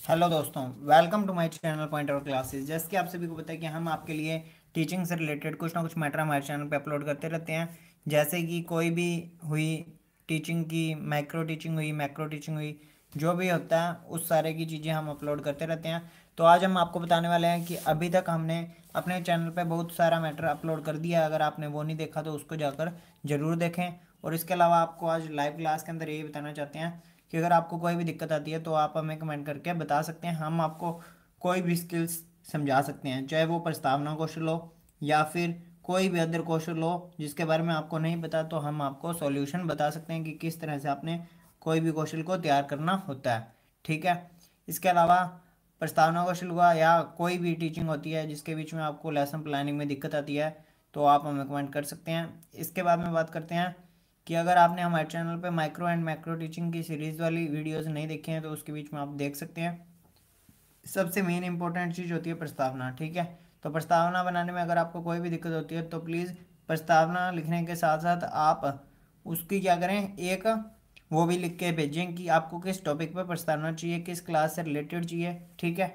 Hello दोस्तों, welcome to my channel point out classes. जैसे कि आप सभी को पता है कि हम आपके लिए टीचिंग से रिलेटेड कुछ ना कुछ मैटर हमारे चैनल पे अपलोड करते रहते हैं। जैसे कि कोई भी हुई टीचिंग की, माइक्रो टीचिंग हुई, मैक्रो टीचिंग हुई, जो भी होता है उस सारे की चीज़ें हम अपलोड करते रहते हैं। तो आज हम आपको बताने वाले हैं कि अभी तक हमने अपने चैनल पर बहुत सारा मैटर अपलोड कर दिया है। अगर आपने वो नहीं देखा तो उसको जाकर ज़रूर देखें। और इसके अलावा आपको आज लाइव क्लास के अंदर यही बताना चाहते हैं कि अगर आपको कोई भी दिक्कत आती है तो आप हमें कमेंट करके बता सकते हैं। हम आपको कोई भी स्किल्स समझा सकते हैं, चाहे वो प्रस्तावना कौशल हो या फिर कोई भी अदर कौशल हो जिसके बारे में आपको नहीं पता, तो हम आपको सॉल्यूशन बता सकते हैं कि किस तरह से आपने कोई भी कौशल को तैयार करना होता है। ठीक है। इसके अलावा प्रस्तावना कौशल हुआ या कोई भी टीचिंग होती है जिसके बीच में आपको लेसन प्लानिंग में दिक्कत आती है, तो आप हमें कमेंट कर सकते हैं। इसके बाद में बात करते हैं कि अगर आपने हमारे चैनल पे माइक्रो एंड मैक्रो टीचिंग की सीरीज़ वाली वीडियोस नहीं देखी हैं तो उसके बीच में आप देख सकते हैं। सबसे मेन इंपॉर्टेंट चीज़ होती है प्रस्तावना। ठीक है। तो प्रस्तावना बनाने में अगर आपको कोई भी दिक्कत होती है तो प्लीज़ प्रस्तावना लिखने के साथ साथ आप उसकी क्या करें, एक वो भी लिख के भेजें कि आपको किस टॉपिक पर प्रस्तावना चाहिए, किस क्लास से रिलेटेड चाहिए। ठीक है।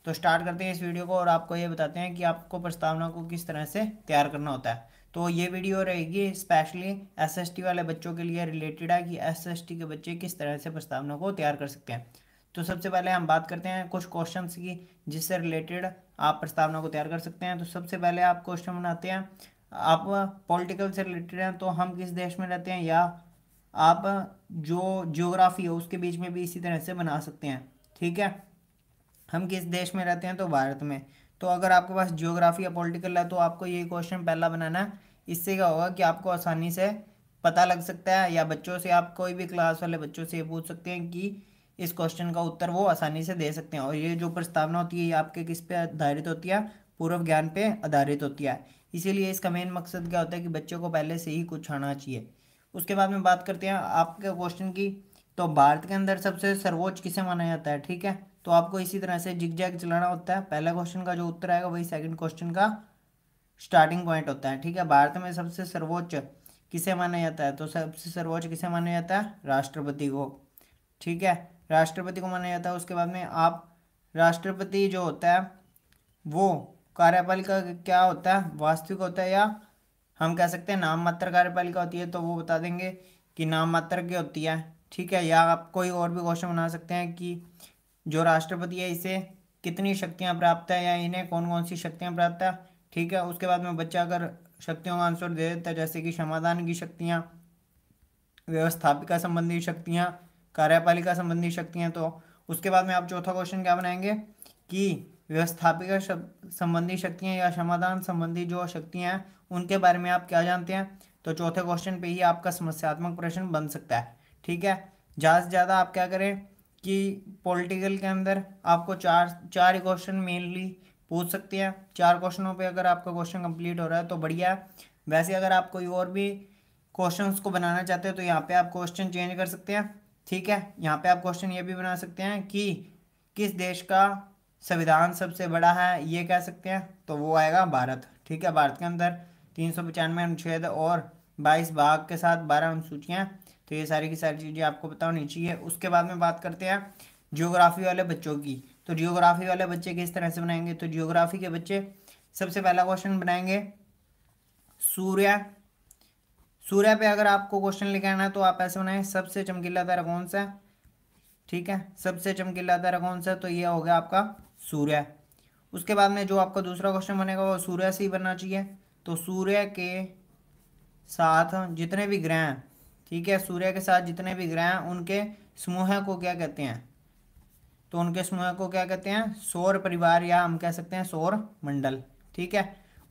तो स्टार्ट करते हैं इस वीडियो को और आपको ये बताते हैं कि आपको प्रस्तावना को किस तरह से तैयार करना होता है। तो ये वीडियो रहेगी स्पेशली एसएसटी वाले बच्चों के लिए रिलेटेड है कि एसएसटी के बच्चे किस तरह से प्रस्तावना को तैयार कर सकते हैं। तो सबसे पहले हम बात करते हैं कुछ क्वेश्चंस की जिससे रिलेटेड आप प्रस्तावना को तैयार कर सकते हैं। तो सबसे पहले आप क्वेश्चन बनाते हैं, आप पॉलिटिकल से रिलेटेड हैं तो हम किस देश में रहते हैं, या आप जो ज्योग्राफी है उसके बीच में भी इसी तरह से बना सकते हैं। ठीक है। हम किस देश में रहते हैं तो भारत में। तो अगर आपके पास ज्योग्राफी या पॉलिटिकल है तो आपको ये क्वेश्चन पहला बनाना है। इससे क्या होगा कि आपको आसानी से पता लग सकता है, या बच्चों से, आप कोई भी क्लास वाले बच्चों से ये पूछ सकते हैं कि इस क्वेश्चन का उत्तर वो आसानी से दे सकते हैं। और ये जो प्रस्तावना होती है ये आपके किस पे आधारित होती है, पूर्व ज्ञान पे आधारित होती है। इसीलिए इसका मेन मकसद क्या होता है कि बच्चों को पहले से ही कुछ आना चाहिए। उसके बाद में बात करते हैं आपके क्वेश्चन की। तो भारत के अंदर सबसे सर्वोच्च किसे माना जाता है। ठीक है। तो आपको इसी तरह से जिग जैग चलाना होता है। पहला क्वेश्चन का जो उत्तर आएगा वही सेकंड क्वेश्चन का स्टार्टिंग पॉइंट होता है। ठीक है। भारत में सबसे सर्वोच्च किसे माना जाता है, तो सबसे सर्वोच्च किसे माना जाता है, राष्ट्रपति को। ठीक है। राष्ट्रपति को माना जाता है। उसके बाद में आप राष्ट्रपति जो होता है वो कार्यपालिका क्या होता है, वास्तविक होता है, या हम कह सकते हैं नाम मात्र कार्यपालिका होती है, तो वो बता देंगे कि नाम मात्र की होती है। ठीक है। या आप कोई और भी क्वेश्चन बना सकते हैं कि जो राष्ट्रपति है इसे कितनी शक्तियां प्राप्त है, या इन्हें कौन कौन सी शक्तियां प्राप्त है। ठीक है। उसके बाद में बच्चा अगर शक्तियों का आंसर दे देता है जैसे कि समाधान की शक्तियां, व्यवस्थापिका संबंधी शक्तियां, कार्यपालिका संबंधी शक्तियां, तो उसके बाद में आप चौथा क्वेश्चन क्या बनाएंगे कि व्यवस्थापिका संबंधी शक्तियां या समाधान संबंधी जो शक्तियां हैं उनके बारे में आप क्या जानते हैं। तो चौथे क्वेश्चन पे ही आपका समस्यात्मक प्रश्न बन सकता है। ठीक है। ज़्यादा से ज़्यादा आप क्या करें कि पॉलिटिकल के अंदर आपको चार चार ही क्वेश्चन मेनली पूछ सकते हैं। चार क्वेश्चनों पे अगर आपका क्वेश्चन कंप्लीट हो रहा है तो बढ़िया है। वैसे अगर आप कोई और भी क्वेश्चंस को बनाना चाहते हो तो यहाँ पे आप क्वेश्चन चेंज कर सकते हैं। ठीक है। यहाँ पे आप क्वेश्चन ये भी बना सकते हैं कि किस देश का संविधान सबसे बड़ा है, ये कह सकते हैं, तो वो आएगा भारत। ठीक है। भारत के अंदर 395 अनुच्छेद और 22 भाग के साथ 12 अनुसूचियाँ हैं। तो ये सारी की सारी चीज़ें आपको पता होनी चाहिए। उसके बाद में बात करते हैं जियोग्राफी वाले बच्चों की। तो जियोग्राफी वाले बच्चे किस तरह से बनाएंगे, तो जियोग्राफी के बच्चे सबसे पहला क्वेश्चन बनाएंगे सूर्य। सूर्य पे अगर आपको क्वेश्चन लिखना है तो आप ऐसे बनाएं, सबसे चमकीला तारा कौन सा है। ठीक है। सबसे चमकीला तारा कौन सा है, तो ये हो गया आपका सूर्य। उसके बाद में जो आपका दूसरा क्वेश्चन बनेगा वो सूर्य से ही बनना चाहिए। तो सूर्य के साथ जितने भी ग्रह हैं, ठीक है, सूर्य के साथ जितने भी ग्रह हैं उनके समूह को क्या कहते हैं, तो उनके समूह को क्या कहते हैं, सौर परिवार, या हम कह सकते हैं सौर मंडल। ठीक है।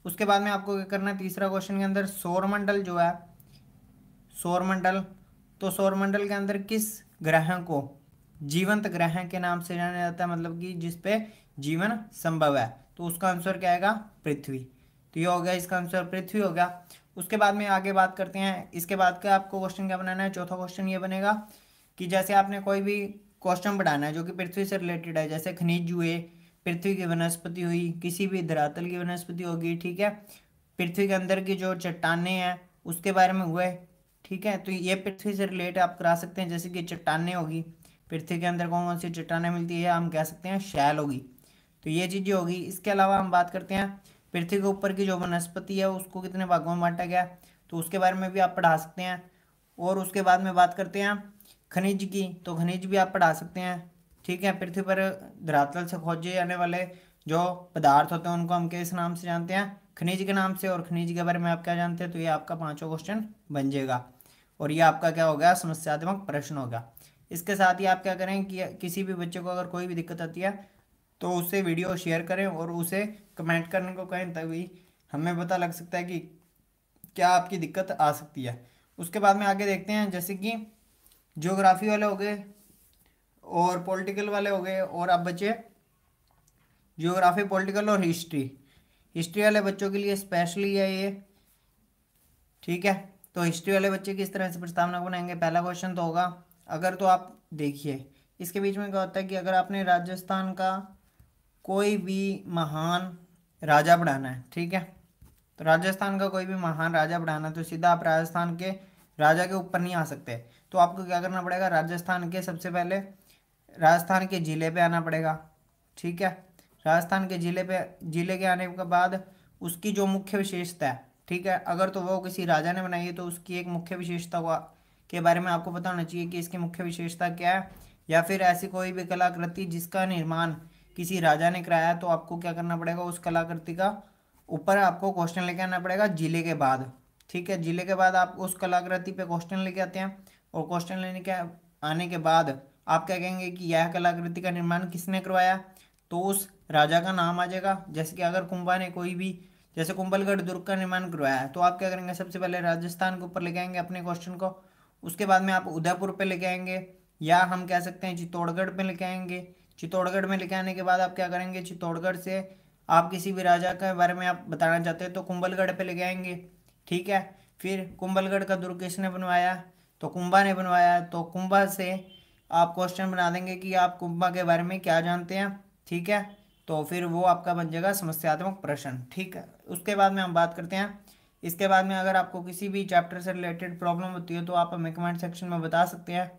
उसके बाद में आपको क्या करना है, तीसरा क्वेश्चन के अंदर सौर मंडल जो है, सौर मंडल, तो सौर मंडल के अंदर किस ग्रह को जीवंत ग्रह के नाम से जाना जाता है, मतलब कि जिस पे जीवन संभव है, तो उसका आंसर क्या आएगा, पृथ्वी। तो ये हो गया, इसका आंसर पृथ्वी हो गया। उसके बाद में आगे बात करते हैं, इसके बाद का आपको क्वेश्चन क्या बनाना है, चौथा क्वेश्चन ये बनेगा कि जैसे आपने कोई भी क्वेश्चन बढ़ाना है जो कि पृथ्वी से रिलेटेड है, जैसे खनिज हुए, पृथ्वी की वनस्पति हुई, किसी भी धरातल की वनस्पति होगी। ठीक है। पृथ्वी के अंदर की जो चट्टाने हैं उसके बारे में हुए। ठीक है। तो ये पृथ्वी से रिलेट आप करा सकते हैं, जैसे कि चट्टाने होगी, पृथ्वी के अंदर कौन कौन सी चट्टानें मिलती है, हम कह सकते हैं शैल होगी। तो ये चीज़ें होगी। इसके अलावा हम बात करते हैं पृथ्वी के ऊपर की जो वनस्पति है उसको कितने भागों में बांटा गया, तो उसके बारे में भी आप पढ़ा सकते हैं। और उसके बाद में बात करते हैं खनिज की, तो खनिज भी आप पढ़ा सकते हैं। ठीक है, पृथ्वी पर धरातल से खोजे जाने वाले जो पदार्थ होते हैं उनको हम किस नाम से जानते हैं, खनिज के नाम से। और खनिज के बारे में आप क्या जानते हैं, तो ये आपका 5वां क्वेश्चन बन जाएगा और ये आपका क्या होगा, समस्यात्मक प्रश्न होगा। इसके साथ ही आप क्या करें कि किसी भी बच्चे को अगर कोई भी दिक्कत आती है तो उससे वीडियो शेयर करें और उसे कमेंट करने को कहें, तभी हमें पता लग सकता है कि क्या आपकी दिक्कत आ सकती है। उसके बाद में आगे देखते हैं, जैसे कि ज्योग्राफी वाले हो गए और पॉलिटिकल वाले हो गए, और अब बचे ज्योग्राफी, पॉलिटिकल और हिस्ट्री। हिस्ट्री वाले बच्चों के लिए स्पेशली है ये। ठीक है, तो हिस्ट्री वाले बच्चे किस तरह से प्रस्तावना को बनाएंगे, पहला क्वेश्चन तो होगा, अगर तो आप देखिए इसके बीच में क्या होता है कि अगर आपने राजस्थान का कोई भी महान राजा पढ़ाना है, ठीक है, तो राजस्थान का कोई भी महान राजा पढ़ाना है तो सीधा आप राजस्थान के राजा के ऊपर नहीं आ सकते। तो आपको क्या करना पड़ेगा, राजस्थान के सबसे पहले राजस्थान के ज़िले पे आना पड़ेगा। ठीक है, राजस्थान के ज़िले के आने के बाद उसकी जो मुख्य विशेषता है, ठीक है, अगर तो वो किसी राजा ने बनाई है तो उसकी एक मुख्य विशेषता के बारे में आपको पता होना चाहिए कि इसकी मुख्य विशेषता क्या है। या फिर ऐसी कोई भी कलाकृति जिसका निर्माण किसी राजा ने कराया है, तो आपको क्या करना पड़ेगा, उस कलाकृति का ऊपर आपको क्वेश्चन लेके आना पड़ेगा जिले के बाद। ठीक है, जिले के बाद आप उस कलाकृति पे क्वेश्चन लेके आते हैं और क्वेश्चन लेने के आने के बाद आप क्या कहेंगे कि यह कलाकृति का निर्माण किसने करवाया, तो उस राजा का नाम आ जाएगा। जैसे कि अगर कुंभा ने कोई भी, जैसे कुंभलगढ़ दुर्ग का निर्माण करवाया है, तो आप क्या करेंगे, सबसे पहले राजस्थान के ऊपर लेके आएंगे अपने क्वेश्चन को। उसके बाद में आप उदयपुर पे लेके आएंगे, या हम कह सकते हैं चित्तौड़गढ़ पे लेके आएंगे। चित्तौड़गढ़ में लेके आने के बाद आप क्या करेंगे, चित्तौड़गढ़ से आप किसी भी राजा के बारे में आप बताना चाहते हैं तो कुंभलगढ़ पे लेके आएंगे। ठीक है, फिर कुंभलगढ़ का दुर्ग किसने बनवाया, तो कुंभा ने बनवाया, तो कुंभा से आप क्वेश्चन बना देंगे कि आप कुंभा के बारे में क्या जानते हैं। ठीक है, तो फिर वो आपका बन जाएगा समस्यात्मक प्रश्न। ठीक है, उसके बाद में हम बात करते हैं, इसके बाद में अगर आपको किसी भी चैप्टर से रिलेटेड प्रॉब्लम होती है तो आप हमें कमेंट सेक्शन में बता सकते हैं।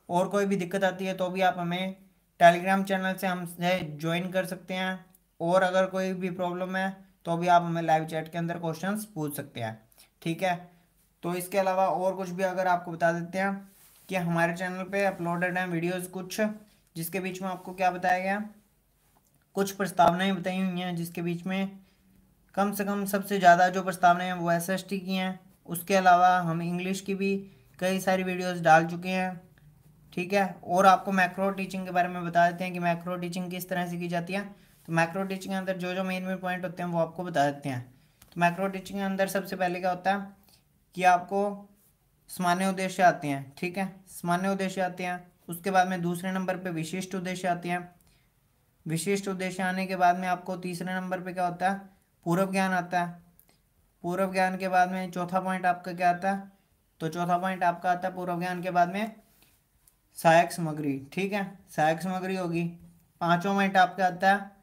और कोई भी दिक्कत आती है तो भी आप हमें टेलीग्राम चैनल से हमसे ज्वाइन कर सकते हैं। और अगर कोई भी प्रॉब्लम है तो भी आप हमें लाइव चैट के अंदर क्वेश्चंस पूछ सकते हैं। ठीक है, तो इसके अलावा और कुछ भी अगर आपको बता देते हैं कि हमारे चैनल पे अपलोडेड हैं वीडियोस कुछ, जिसके बीच में आपको क्या बताया गया, कुछ प्रस्तावनाएं बताई हुई हैं जिसके बीच में कम से कम सबसे ज़्यादा जो प्रस्तावनाएं हैं वो एसएसटी की हैं। उसके अलावा हम इंग्लिश की भी कई सारी वीडियोस डाल चुके हैं। ठीक है, और आपको मैक्रो टीचिंग के बारे में बता देते हैं कि मैक्रो टीचिंग किस तरह से की जाती है। तो मैक्रो टीचिंग के अंदर जो जो मेन मेन पॉइंट होते हैं वो आपको बता देते हैं। तो मैक्रो टीचिंग के अंदर सबसे पहले क्या होता है कि आपको सामान्य उद्देश्य आते हैं। ठीक है, सामान्य उद्देश्य आते हैं। उसके बाद में दूसरे नंबर पे विशिष्ट उद्देश्य आते हैं। विशिष्ट उद्देश्य आने के बाद में आपको तीसरे नंबर पे क्या होता है, पूर्व ज्ञान आता है। पूर्व ज्ञान के बाद में चौथा पॉइंट आपका क्या आता है, तो चौथा पॉइंट आपका आता है पूर्व ज्ञान के बाद में सहायक सामग्री। ठीक है, सहायक सामग्री होगी। पांचवा पॉइंट आपका आता है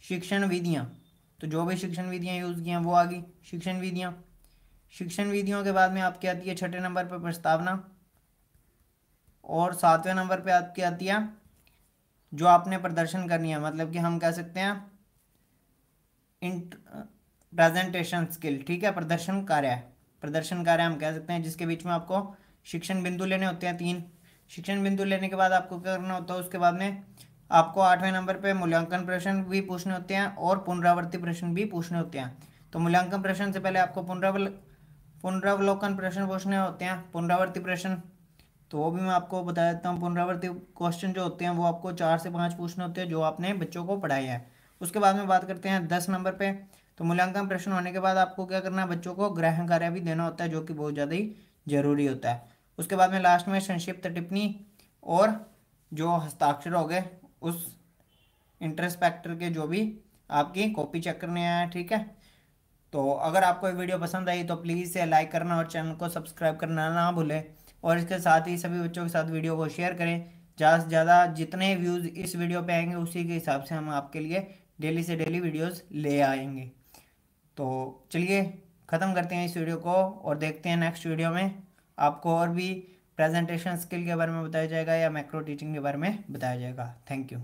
शिक्षण विधियाँ, तो जो भी शिक्षण विधियाँ यूज़ की हैं वो आ गई शिक्षण विधियाँ। शिक्षण विधियों के बाद में आपकी आती है छठे नंबर पर प्रस्तावना, और सातवें नंबर पे आपकी आती है जो आपने प्रदर्शन करनी है, मतलब कि हम कह सकते हैं इन प्रेजेंटेशन स्किल। ठीक है, प्रदर्शन कार्य, प्रदर्शन कार्य हम कह सकते हैं, जिसके बीच में आपको शिक्षण बिंदु लेने होते हैं 3। शिक्षण बिंदु लेने के बाद आपको क्या करना होता है, उसके बाद में आपको 8वें नंबर पे मूल्यांकन प्रश्न भी पूछने होते हैं और पुनरावृत्ति प्रश्न भी पूछने होते हैं। तो मूल्यांकन प्रश्न से पहले आपको पुनरावलोकन प्रश्न पूछने होते हैं, पुनरावृत्ति प्रश्न, तो वो भी मैं आपको बता देता हूँ। पुनरावृत्ति क्वेश्चन जो होते हैं वो आपको 4 से 5 पूछने होते हैं जो आपने बच्चों को पढ़ाए हैं। उसके बाद में बात करते हैं 10 नंबर पे, तो मूल्यांकन प्रश्न होने के बाद आपको क्या करना है, बच्चों को गृह कार्य भी देना होता है जो कि बहुत ज़्यादा ही जरूरी होता है। उसके बाद में लास्ट में संक्षिप्त टिप्पणी और जो हस्ताक्षर हो गए उस इंटरस्पेक्टर के जो भी आपकी कॉपी चेक करने आया है। ठीक है, तो अगर आपको ये वीडियो पसंद आई तो प्लीज़ इसे लाइक करना और चैनल को सब्सक्राइब करना ना भूलें, और इसके साथ ही सभी बच्चों के साथ वीडियो को शेयर करें। ज़्यादा से ज़्यादा जितने व्यूज़ इस वीडियो पे आएंगे उसी के हिसाब से हम आपके लिए डेली से डेली वीडियोस ले आएंगे। तो चलिए ख़त्म करते हैं इस वीडियो को और देखते हैं नेक्स्ट वीडियो में आपको और भी प्रेजेंटेशन स्किल के बारे में बताया जाएगा या मैक्रो टीचिंग के बारे में बताया जाएगा। Thank you.